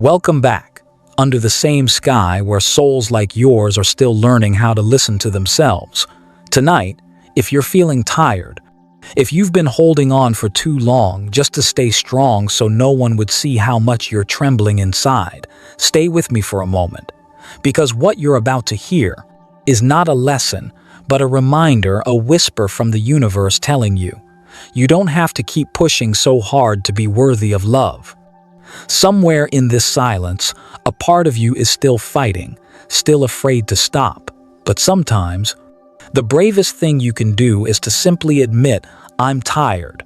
Welcome back, under the same sky where souls like yours are still learning how to listen to themselves. Tonight, if you're feeling tired, if you've been holding on for too long just to stay strong so no one would see how much you're trembling inside, stay with me for a moment. Because what you're about to hear is not a lesson, but a reminder, a whisper from the universe telling you, you don't have to keep pushing so hard to be worthy of love. Somewhere in this silence, a part of you is still fighting, still afraid to stop. But sometimes, the bravest thing you can do is to simply admit, I'm tired.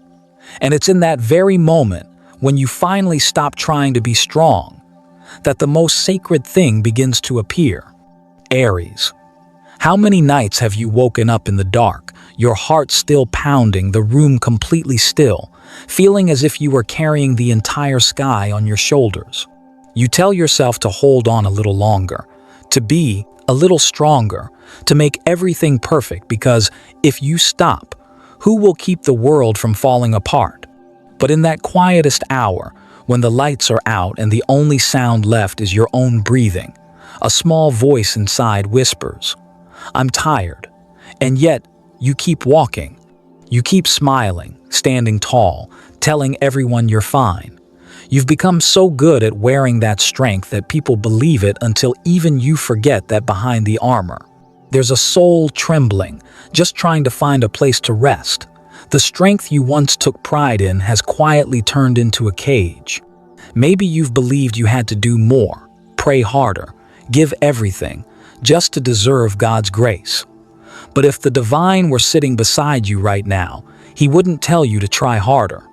And it's in that very moment, when you finally stop trying to be strong, that the most sacred thing begins to appear. Aries. How many nights have you woken up in the dark, your heart still pounding, the room completely still, feeling as if you were carrying the entire sky on your shoulders? You tell yourself to hold on a little longer, to be a little stronger, to make everything perfect, because if you stop, who will keep the world from falling apart? But in that quietest hour, when the lights are out and the only sound left is your own breathing, a small voice inside whispers, I'm tired. And yet, you keep walking. You keep smiling, standing tall, telling everyone you're fine. You've become so good at wearing that strength that people believe it until even you forget that behind the armor, there's a soul trembling, just trying to find a place to rest. The strength you once took pride in has quietly turned into a cage. Maybe you've believed you had to do more, pray harder, give everything, just to deserve God's grace. But if the divine were sitting beside you right now, he wouldn't tell you to try harder.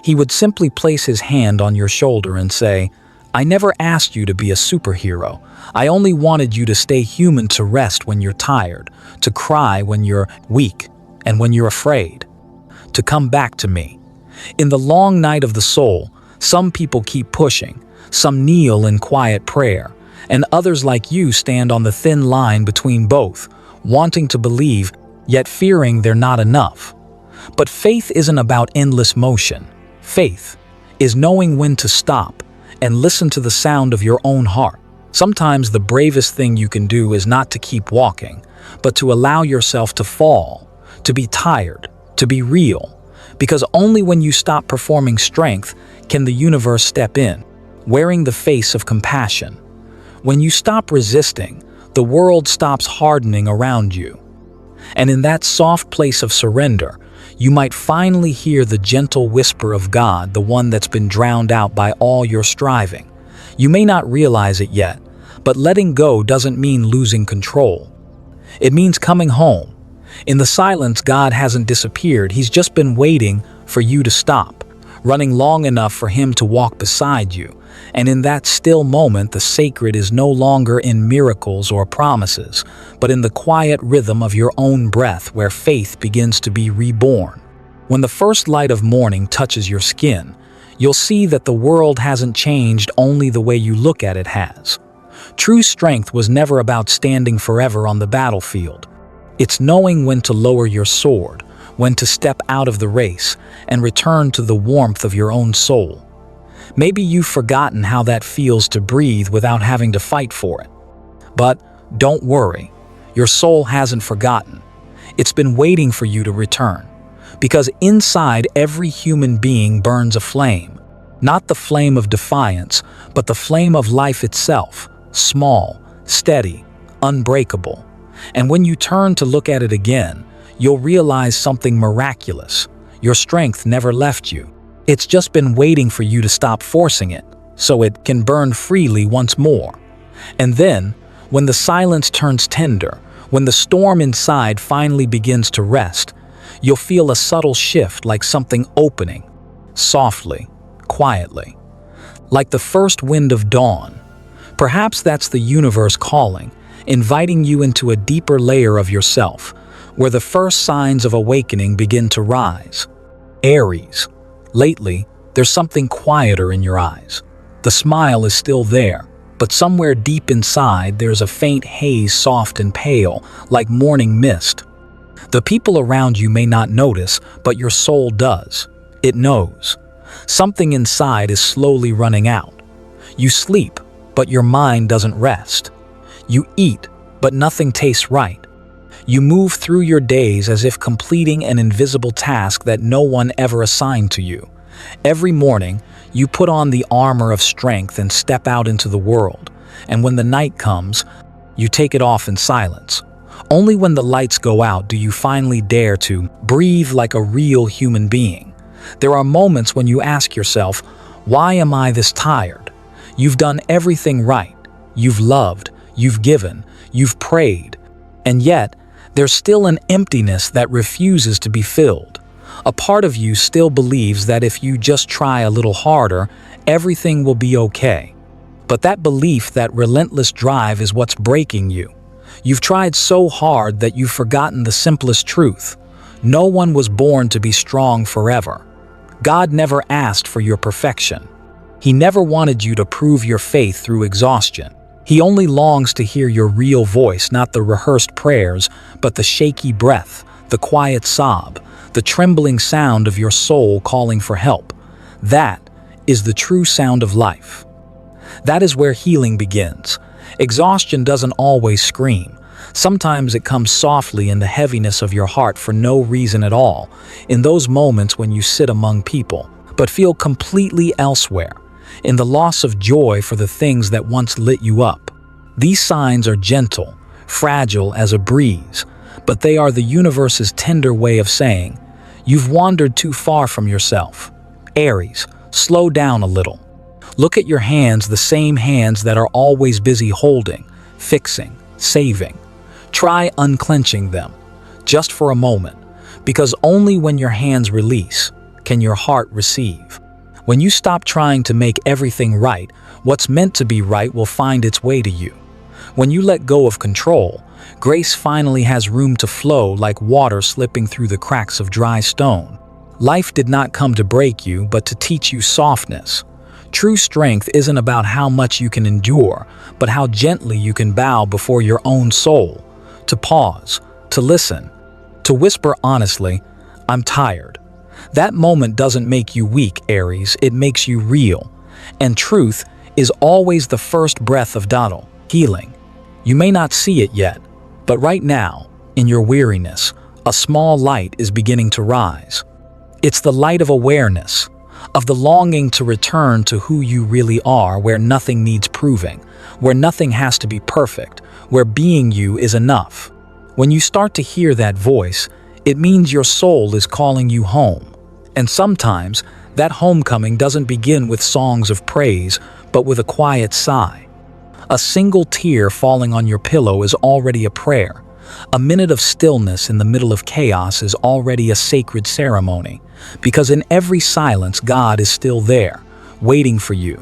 He would simply place his hand on your shoulder and say, I never asked you to be a superhero. I only wanted you to stay human, to rest when you're tired, to cry when you're weak, and when you're afraid. To come back to me. In the long night of the soul, some people keep pushing, some kneel in quiet prayer, and others like you stand on the thin line between both, wanting to believe, yet fearing they're not enough. But faith isn't about endless motion. Faith is knowing when to stop and listen to the sound of your own heart. Sometimes the bravest thing you can do is not to keep walking, but to allow yourself to fall, to be tired, to be real. Because only when you stop performing strength can the universe step in, wearing the face of compassion. When you stop resisting, the world stops hardening around you. And in that soft place of surrender, you might finally hear the gentle whisper of God, the one that's been drowned out by all your striving. You may not realize it yet, but letting go doesn't mean losing control. It means coming home. In the silence, God hasn't disappeared. He's just been waiting for you to stop, running long enough for him to walk beside you. And in that still moment, the sacred is no longer in miracles or promises, but in the quiet rhythm of your own breath, where faith begins to be reborn. When the first light of morning touches your skin, you'll see that the world hasn't changed, only the way you look at it has. True strength was never about standing forever on the battlefield. It's knowing when to lower your sword, when to step out of the race, and return to the warmth of your own soul. Maybe you've forgotten how that feels to breathe without having to fight for it. But don't worry, your soul hasn't forgotten. It's been waiting for you to return. Because inside every human being burns a flame. Not the flame of defiance, but the flame of life itself, small, steady, unbreakable. And when you turn to look at it again, you'll realize something miraculous. Your strength never left you. It's just been waiting for you to stop forcing it, so it can burn freely once more. And then, when the silence turns tender, when the storm inside finally begins to rest, you'll feel a subtle shift, like something opening, softly, quietly, like the first wind of dawn. Perhaps that's the universe calling, inviting you into a deeper layer of yourself, where the first signs of awakening begin to rise. Aries. Lately, there's something quieter in your eyes. The smile is still there, but somewhere deep inside there's a faint haze, soft and pale, like morning mist. The people around you may not notice, but your soul does. It knows. Something inside is slowly running out. You sleep, but your mind doesn't rest. You eat, but nothing tastes right. You move through your days as if completing an invisible task that no one ever assigned to you. Every morning, you put on the armor of strength and step out into the world, and when the night comes, you take it off in silence. Only when the lights go out do you finally dare to breathe like a real human being. There are moments when you ask yourself, why am I this tired? You've done everything right. You've loved, you've given, you've prayed, and yet, there's still an emptiness that refuses to be filled. A part of you still believes that if you just try a little harder, everything will be okay. But that belief, that relentless drive, is what's breaking you. You've tried so hard that you've forgotten the simplest truth. No one was born to be strong forever. God never asked for your perfection. He never wanted you to prove your faith through exhaustion. He only longs to hear your real voice, not the rehearsed prayers, but the shaky breath, the quiet sob, the trembling sound of your soul calling for help. That is the true sound of life. That is where healing begins. Exhaustion doesn't always scream. Sometimes it comes softly in the heaviness of your heart for no reason at all, in those moments when you sit among people, but feel completely elsewhere, in the loss of joy for the things that once lit you up. These signs are gentle, fragile as a breeze, but they are the universe's tender way of saying, you've wandered too far from yourself. Aries, slow down a little. Look at your hands, the same hands that are always busy holding, fixing, saving. Try unclenching them, just for a moment, because only when your hands release can your heart receive. When you stop trying to make everything right, what's meant to be right will find its way to you. When you let go of control, grace finally has room to flow like water slipping through the cracks of dry stone. Life did not come to break you, but to teach you softness. True strength isn't about how much you can endure, but how gently you can bow before your own soul, to pause, to listen, to whisper honestly, I'm tired. That moment doesn't make you weak, Aries, it makes you real. And truth is always the first breath of healing. You may not see it yet, but right now, in your weariness, a small light is beginning to rise. It's the light of awareness, of the longing to return to who you really are, where nothing needs proving, where nothing has to be perfect, where being you is enough. When you start to hear that voice, it means your soul is calling you home. And sometimes, that homecoming doesn't begin with songs of praise, but with a quiet sigh. A single tear falling on your pillow is already a prayer. A minute of stillness in the middle of chaos is already a sacred ceremony, because in every silence, God is still there, waiting for you.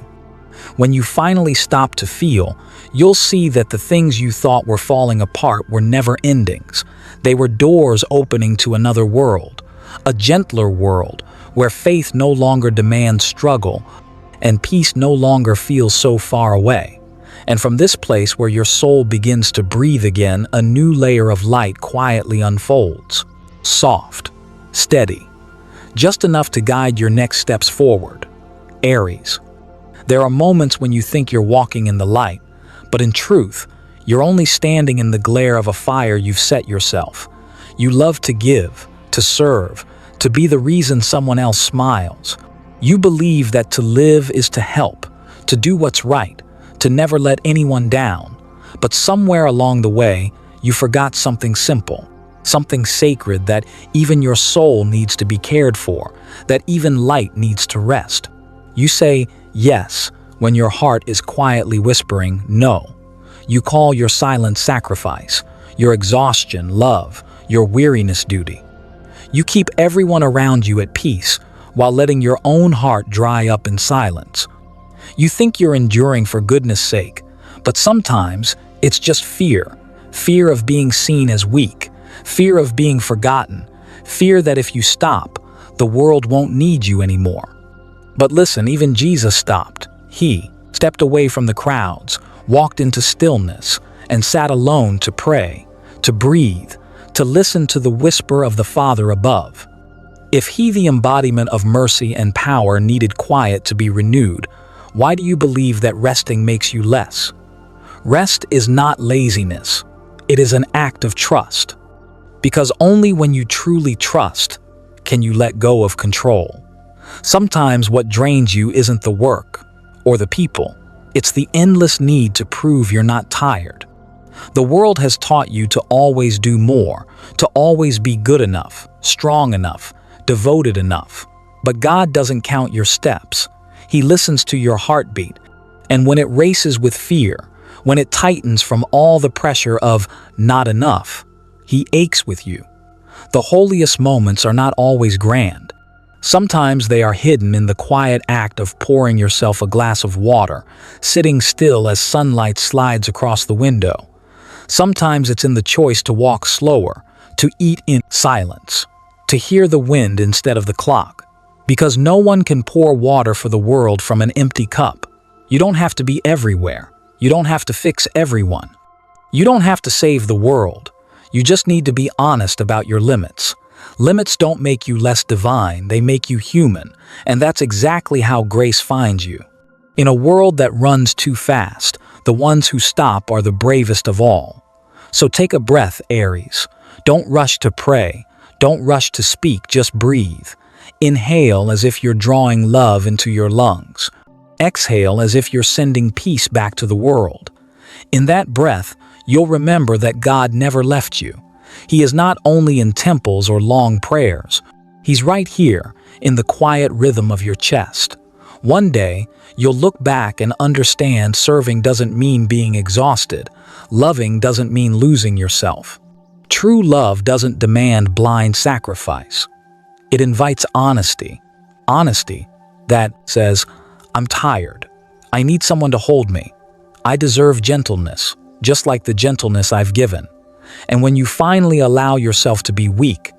When you finally stop to feel, you'll see that the things you thought were falling apart were never endings. They were doors opening to another world, a gentler world, where faith no longer demands struggle, and peace no longer feels so far away. And from this place where your soul begins to breathe again, a new layer of light quietly unfolds. Soft, steady, just enough to guide your next steps forward. Aries. There are moments when you think you're walking in the light, but in truth, you're only standing in the glare of a fire you've set yourself. You love to give, to serve, to be the reason someone else smiles. You believe that to live is to help, to do what's right, to never let anyone down. But somewhere along the way, you forgot something simple, something sacred, that even your soul needs to be cared for, that even light needs to rest. You say yes when your heart is quietly whispering no. You call your silence sacrifice, your exhaustion love, your weariness duty. You keep everyone around you at peace while letting your own heart dry up in silence. You think you're enduring for goodness sake, but sometimes it's just fear. Fear of being seen as weak, fear of being forgotten, fear that if you stop, the world won't need you anymore. But listen, even Jesus stopped. He stepped away from the crowds, walked into stillness, and sat alone to pray, to breathe, to listen to the whisper of the Father above. If he, the embodiment of mercy and power, needed quiet to be renewed, Why do you believe that resting makes you less? Rest is not laziness. It is an act of trust. Because only when you truly trust can you let go of control. Sometimes what drains you isn't the work or the people. It's the endless need to prove you're not tired. The world has taught you to always do more, to always be good enough, strong enough, devoted enough. But God doesn't count your steps. He listens to your heartbeat. And when it races with fear, when it tightens from all the pressure of not enough, He aches with you. The holiest moments are not always grand. Sometimes they are hidden in the quiet act of pouring yourself a glass of water, sitting still as sunlight slides across the window. Sometimes it's in the choice to walk slower, to eat in silence, to hear the wind instead of the clock. Because no one can pour water for the world from an empty cup. You don't have to be everywhere. You don't have to fix everyone. You don't have to save the world. You just need to be honest about your limits. Limits don't make you less divine, they make you human, and that's exactly how grace finds you. In a world that runs too fast, the ones who stop are the bravest of all. So take a breath, Aries. Don't rush to pray. Don't rush to speak, just breathe. Inhale as if you're drawing love into your lungs. Exhale as if you're sending peace back to the world. In that breath, you'll remember that God never left you. He is not only in temples or long prayers. He's right here, in the quiet rhythm of your chest. One day, you'll look back and understand serving doesn't mean being exhausted. Loving doesn't mean losing yourself. True love doesn't demand blind sacrifice. It invites honesty. Honesty that says, I'm tired. I need someone to hold me. I deserve gentleness, just like the gentleness I've given. And when you finally allow yourself to be weak,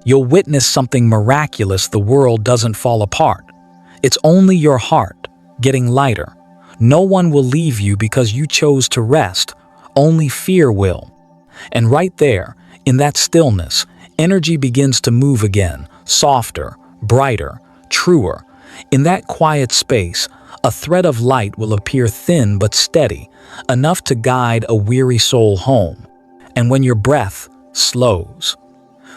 you'll witness something miraculous. The world doesn't fall apart. It's only your heart getting lighter. No one will leave you because you chose to rest. Only fear will. And right there, in that stillness, energy begins to move again, softer, brighter, truer. In that quiet space, a thread of light will appear, thin but steady, enough to guide a weary soul home. And when your breath slows,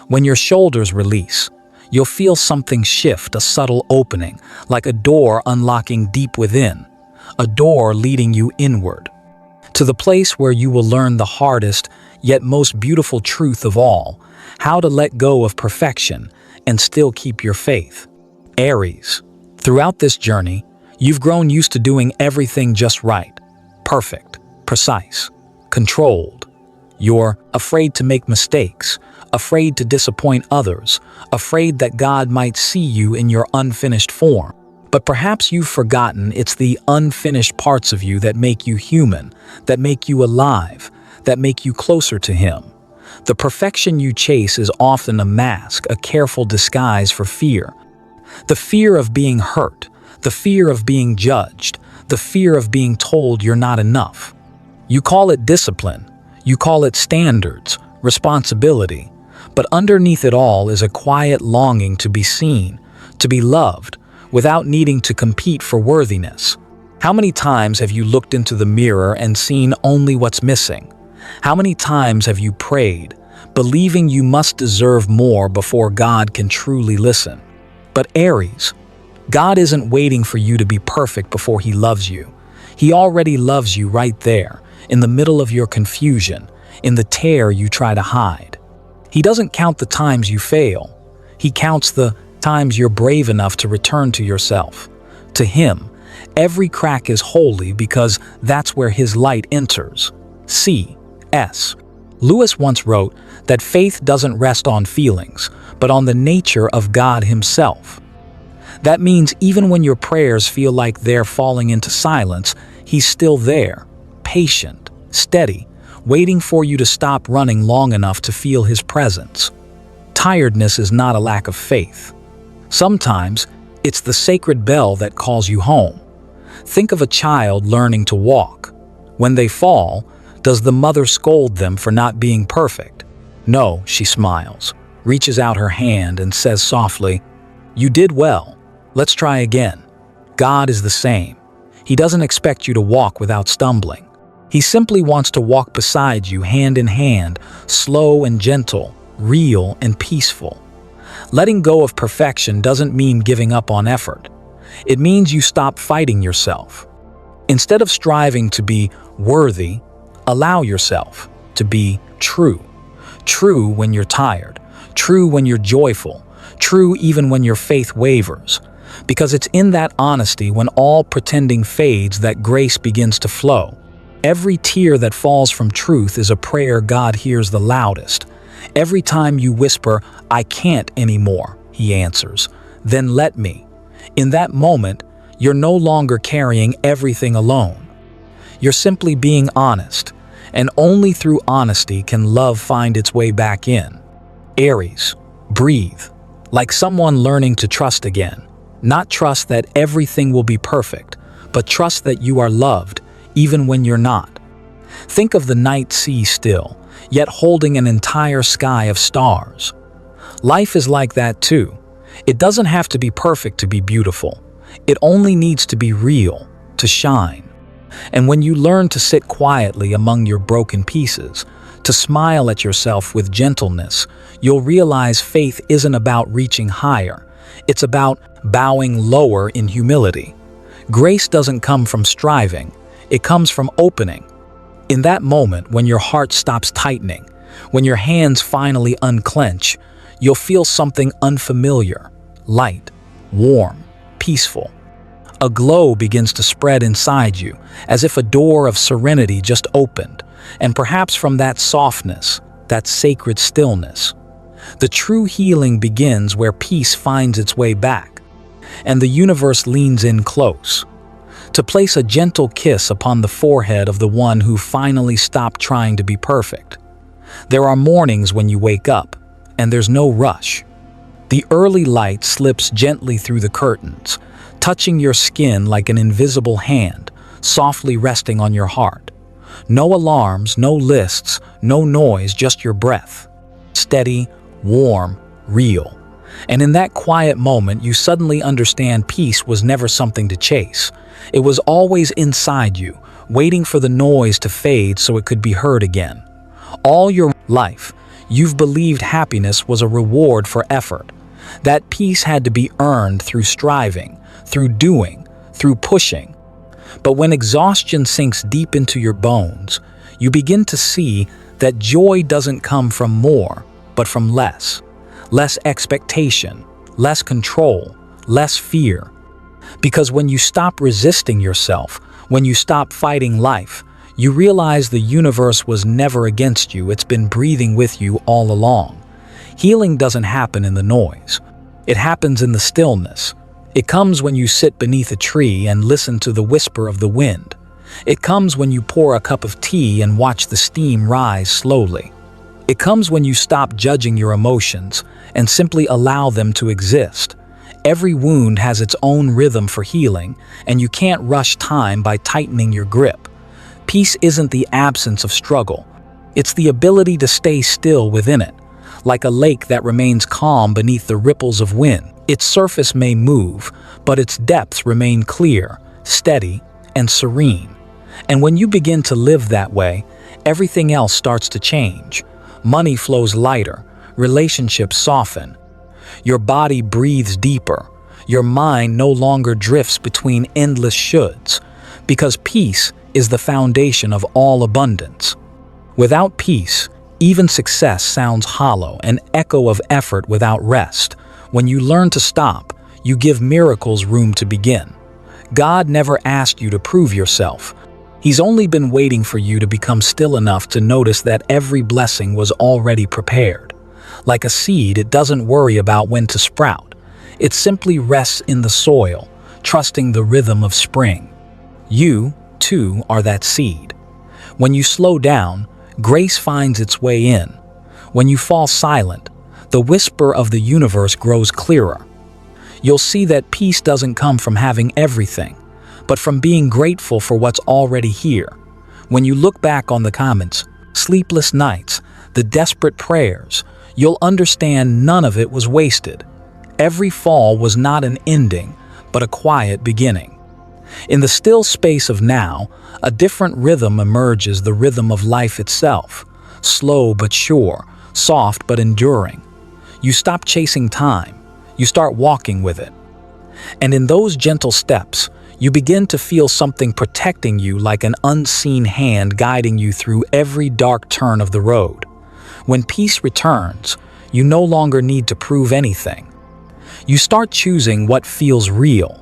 when your shoulders release, you'll feel something shift, a subtle opening, like a door unlocking deep within, a door leading you inward, to the place where you will learn the hardest yet most beautiful truth of all, how to let go of perfection and still keep your faith. Aries, throughout this journey, you've grown used to doing everything just right, perfect, precise, controlled. You're afraid to make mistakes, afraid to disappoint others, afraid that God might see you in your unfinished form. But perhaps you've forgotten it's the unfinished parts of you that make you human, that make you alive, that make you closer to Him. The perfection you chase is often a mask, a careful disguise for fear. The fear of being hurt, the fear of being judged, the fear of being told you're not enough. You call it discipline. You call it standards, responsibility, but underneath it all is a quiet longing to be seen, to be loved, without needing to compete for worthiness. How many times have you looked into the mirror and seen only what's missing? How many times have you prayed, believing you must deserve more before God can truly listen? But Aries, God isn't waiting for you to be perfect before He loves you. He already loves you right there, in the middle of your confusion, in the tear you try to hide. He doesn't count the times you fail. He counts the times you're brave enough to return to yourself. To Him, every crack is holy because that's where His light enters. C.S. Lewis once wrote that faith doesn't rest on feelings, but on the nature of God Himself. That means even when your prayers feel like they're falling into silence, He's still there, patient, steady, waiting for you to stop running long enough to feel His presence. Tiredness is not a lack of faith. Sometimes, it's the sacred bell that calls you home. Think of a child learning to walk. When they fall, does the mother scold them for not being perfect? No, she smiles, reaches out her hand and says softly, "You did well. Let's try again." God is the same. He doesn't expect you to walk without stumbling. He simply wants to walk beside you hand in hand, slow and gentle, real and peaceful. Letting go of perfection doesn't mean giving up on effort. It means you stop fighting yourself. Instead of striving to be worthy, allow yourself to be true. True when you're tired, true when you're joyful, true even when your faith wavers. Because it's in that honesty, when all pretending fades, that grace begins to flow. Every tear that falls from truth is a prayer God hears the loudest. Every time you whisper, "I can't anymore," He answers, "Then let me." In that moment, you're no longer carrying everything alone. You're simply being honest, and only through honesty can love find its way back in. Aries, breathe, like someone learning to trust again. Not trust that everything will be perfect, but trust that you are loved, even when you're not. Think of the night sea still, yet holding an entire sky of stars. Life is like that too. It doesn't have to be perfect to be beautiful. It only needs to be real, to shine. And when you learn to sit quietly among your broken pieces, to smile at yourself with gentleness, you'll realize faith isn't about reaching higher. It's about bowing lower in humility. Grace doesn't come from striving. It comes from opening. In that moment, when your heart stops tightening, when your hands finally unclench, you'll feel something unfamiliar, light, warm, peaceful. A glow begins to spread inside you, as if a door of serenity just opened, and perhaps from that softness, that sacred stillness, the true healing begins, where peace finds its way back, and the universe leans in close, to place a gentle kiss upon the forehead of the one who finally stopped trying to be perfect. There are mornings when you wake up, and there's no rush. The early light slips gently through the curtains, touching your skin like an invisible hand, softly resting on your heart. No alarms, no lists, no noise, just your breath. Steady, warm, real. And in that quiet moment, you suddenly understand peace was never something to chase. It was always inside you, waiting for the noise to fade so it could be heard again. All your life, you've believed happiness was a reward for effort. That peace had to be earned through striving, through doing, through pushing. But when exhaustion sinks deep into your bones, you begin to see that joy doesn't come from more, but from less. Less expectation, less control, less fear. Because when you stop resisting yourself, when you stop fighting life, you realize the universe was never against you. It's been breathing with you all along. Healing doesn't happen in the noise. It happens in the stillness. It comes when you sit beneath a tree and listen to the whisper of the wind. It comes when you pour a cup of tea and watch the steam rise slowly. It comes when you stop judging your emotions and simply allow them to exist. Every wound has its own rhythm for healing, and you can't rush time by tightening your grip. Peace isn't the absence of struggle. It's the ability to stay still within it, like a lake that remains calm beneath the ripples of wind. Its surface may move, but its depths remain clear, steady, and serene. And when you begin to live that way, everything else starts to change. Money flows lighter, relationships soften. Your body breathes deeper. Your mind no longer drifts between endless shoulds, because peace is the foundation of all abundance. Without peace, even success sounds hollow, an echo of effort without rest. When you learn to stop, you give miracles room to begin. God never asked you to prove yourself. He's only been waiting for you to become still enough to notice that every blessing was already prepared. Like a seed, it doesn't worry about when to sprout. It simply rests in the soil, trusting the rhythm of spring. You, too, are that seed. When you slow down, grace finds its way in. When you fall silent, the whisper of the universe grows clearer. You'll see that peace doesn't come from having everything, but from being grateful for what's already here. When you look back on the comments, sleepless nights, the desperate prayers, you'll understand none of it was wasted. Every fall was not an ending, but a quiet beginning. In the still space of now, a different rhythm emerges, the rhythm of life itself. Slow but sure, soft but enduring. You stop chasing time. You start walking with it. And in those gentle steps, you begin to feel something protecting you, like an unseen hand guiding you through every dark turn of the road. When peace returns, you no longer need to prove anything. You start choosing what feels real,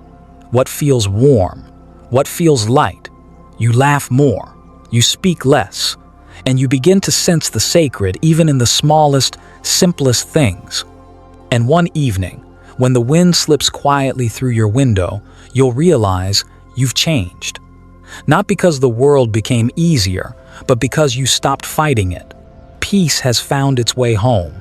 what feels warm, what feels light. You laugh more, you speak less, and you begin to sense the sacred even in the smallest, simplest things. And one evening, when the wind slips quietly through your window, you'll realize you've changed. Not because the world became easier, but because you stopped fighting it. Peace has found its way home,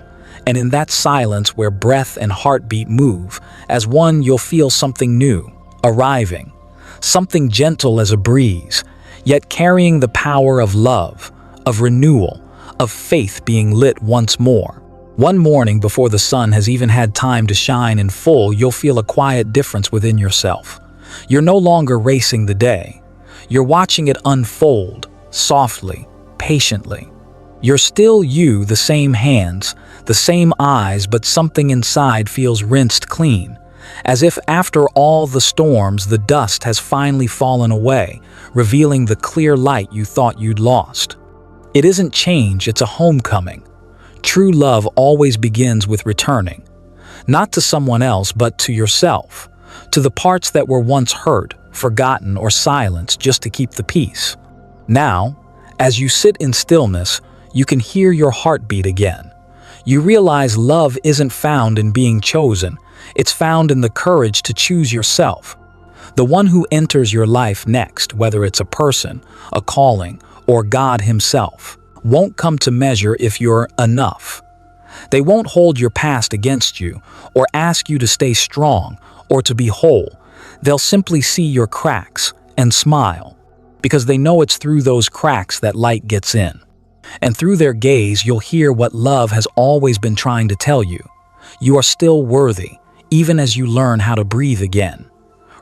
and in that silence where breath and heartbeat move, as one you'll feel something new, arriving. Something gentle as a breeze, yet carrying the power of love, of renewal, of faith being lit once more. One morning before the sun has even had time to shine in full, you'll feel a quiet difference within yourself. You're no longer racing the day. You're watching it unfold, softly, patiently. You're still you, the same hands, the same eyes, but something inside feels rinsed clean. As if after all the storms, the dust has finally fallen away, revealing the clear light you thought you'd lost. It isn't change, it's a homecoming. True love always begins with returning. Not to someone else, but to yourself. To the parts that were once hurt, forgotten, or silenced just to keep the peace. Now, as you sit in stillness, you can hear your heartbeat again. You realize love isn't found in being chosen, it's found in the courage to choose yourself. The one who enters your life next, whether it's a person, a calling, or God himself, won't come to measure if you're enough. They won't hold your past against you, or ask you to stay strong, or to be whole. They'll simply see your cracks and smile, because they know it's through those cracks that light gets in. And through their gaze, you'll hear what love has always been trying to tell you. You are still worthy, even as you learn how to breathe again.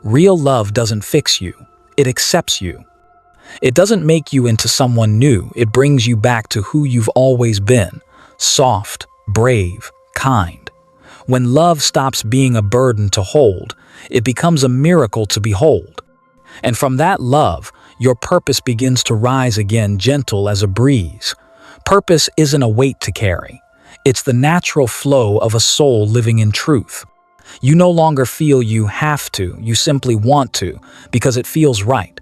Real love doesn't fix you, it accepts you. It doesn't make you into someone new, it brings you back to who you've always been, soft, brave, kind. When love stops being a burden to hold, it becomes a miracle to behold. And from that love, your purpose begins to rise again, gentle as a breeze. Purpose isn't a weight to carry. It's the natural flow of a soul living in truth. You no longer feel you have to, you simply want to, because it feels right.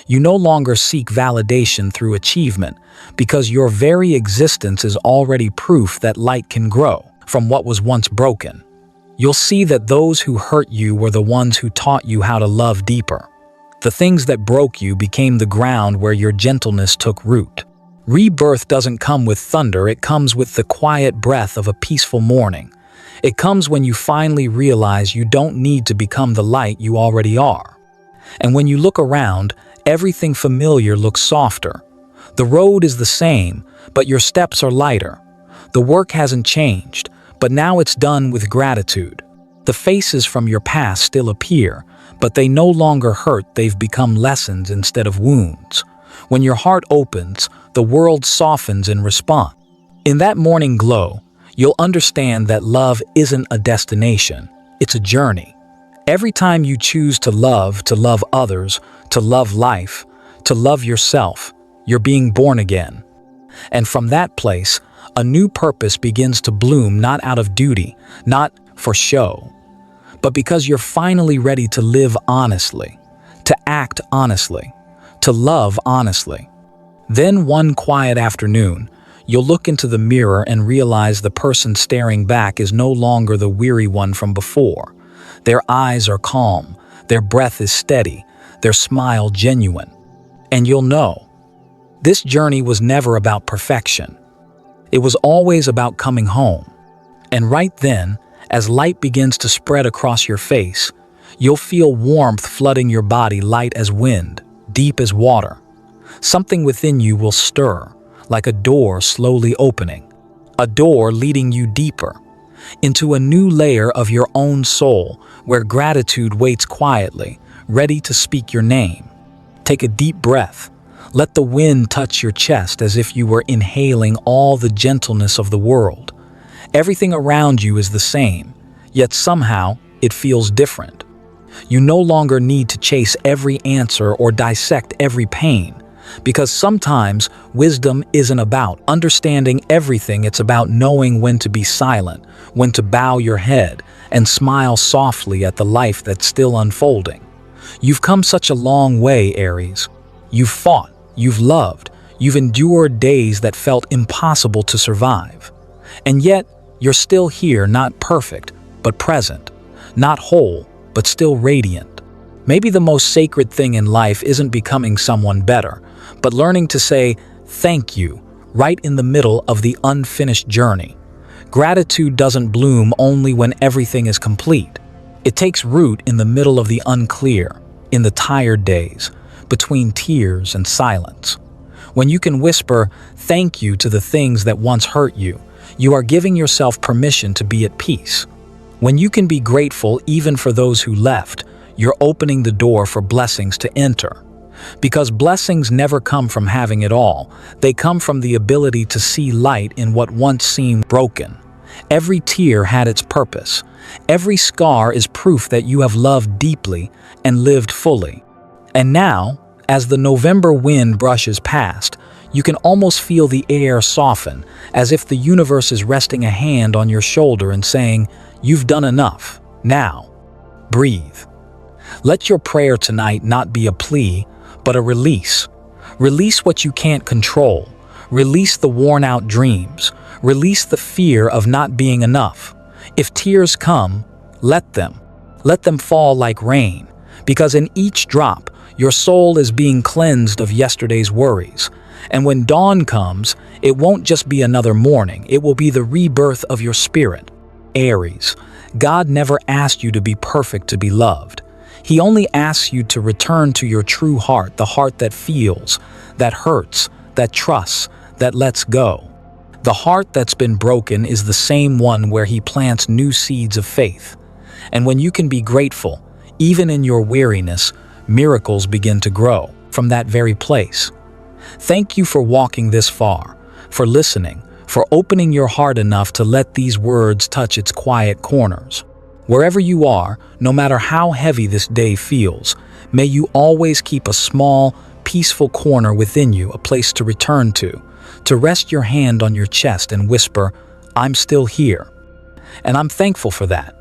You no longer seek validation through achievement, because your very existence is already proof that light can grow from what was once broken. You'll see that those who hurt you were the ones who taught you how to love deeper. The things that broke you became the ground where your gentleness took root. Rebirth doesn't come with thunder, it comes with the quiet breath of a peaceful morning. It comes when you finally realize you don't need to become the light you already are. And when you look around, everything familiar looks softer. The road is the same, but your steps are lighter. The work hasn't changed, but now it's done with gratitude. The faces from your past still appear, but they no longer hurt, they've become lessons instead of wounds. When your heart opens, the world softens in response. In that morning glow, you'll understand that love isn't a destination, it's a journey. Every time you choose to love others, to love life, to love yourself, you're being born again. And from that place, a new purpose begins to bloom, not out of duty, not for show, but because you're finally ready to live honestly, to act honestly, to love honestly. Then one quiet afternoon, you'll look into the mirror and realize the person staring back is no longer the weary one from before. Their eyes are calm, their breath is steady, their smile genuine. And you'll know, this journey was never about perfection. It was always about coming home. And right then, as light begins to spread across your face, you'll feel warmth flooding your body, light as wind, deep as water. Something within you will stir, like a door slowly opening. A door leading you deeper, into a new layer of your own soul, where gratitude waits quietly, ready to speak your name. Take a deep breath. Let the wind touch your chest as if you were inhaling all the gentleness of the world. Everything around you is the same, yet somehow it feels different. You no longer need to chase every answer or dissect every pain, because sometimes wisdom isn't about understanding everything. It's about knowing when to be silent, when to bow your head, and smile softly at the life that's still unfolding. You've come such a long way, Aries. You've fought, you've loved, you've endured days that felt impossible to survive. And yet, you're still here, not perfect, but present, not whole, but still radiant. Maybe the most sacred thing in life isn't becoming someone better, but learning to say thank you right in the middle of the unfinished journey. Gratitude doesn't bloom only when everything is complete. It takes root in the middle of the unclear, in the tired days, between tears and silence. When you can whisper thank you to the things that once hurt you, you are giving yourself permission to be at peace. When you can be grateful even for those who left, you're opening the door for blessings to enter. Because blessings never come from having it all, they come from the ability to see light in what once seemed broken. Every tear had its purpose. Every scar is proof that you have loved deeply and lived fully. And now, as the November wind brushes past, you can almost feel the air soften, as if the universe is resting a hand on your shoulder and saying, "You've done enough. Now, breathe." Let your prayer tonight not be a plea, but a release. Release what you can't control. Release the worn-out dreams. Release the fear of not being enough. If tears come, let them. Let them fall like rain, because in each drop, your soul is being cleansed of yesterday's worries. And when dawn comes, it won't just be another morning, it will be the rebirth of your spirit. Aries, God never asked you to be perfect to be loved. He only asks you to return to your true heart, the heart that feels, that hurts, that trusts, that lets go. The heart that's been broken is the same one where He plants new seeds of faith. And when you can be grateful, even in your weariness, miracles begin to grow from that very place. Thank you for walking this far, for listening, for opening your heart enough to let these words touch its quiet corners. Wherever you are, no matter how heavy this day feels, may you always keep a small, peaceful corner within you, a place to return to rest your hand on your chest and whisper, "I'm still here." And I'm thankful for that.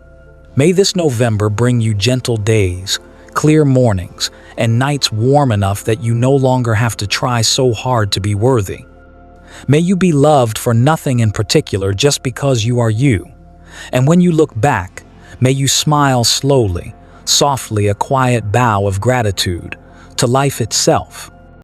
May this November bring you gentle days, clear mornings, and nights warm enough that you no longer have to try so hard to be worthy. May you be loved for nothing in particular, just because you are you. And when you look back, may you smile slowly, softly, a quiet bow of gratitude to life itself.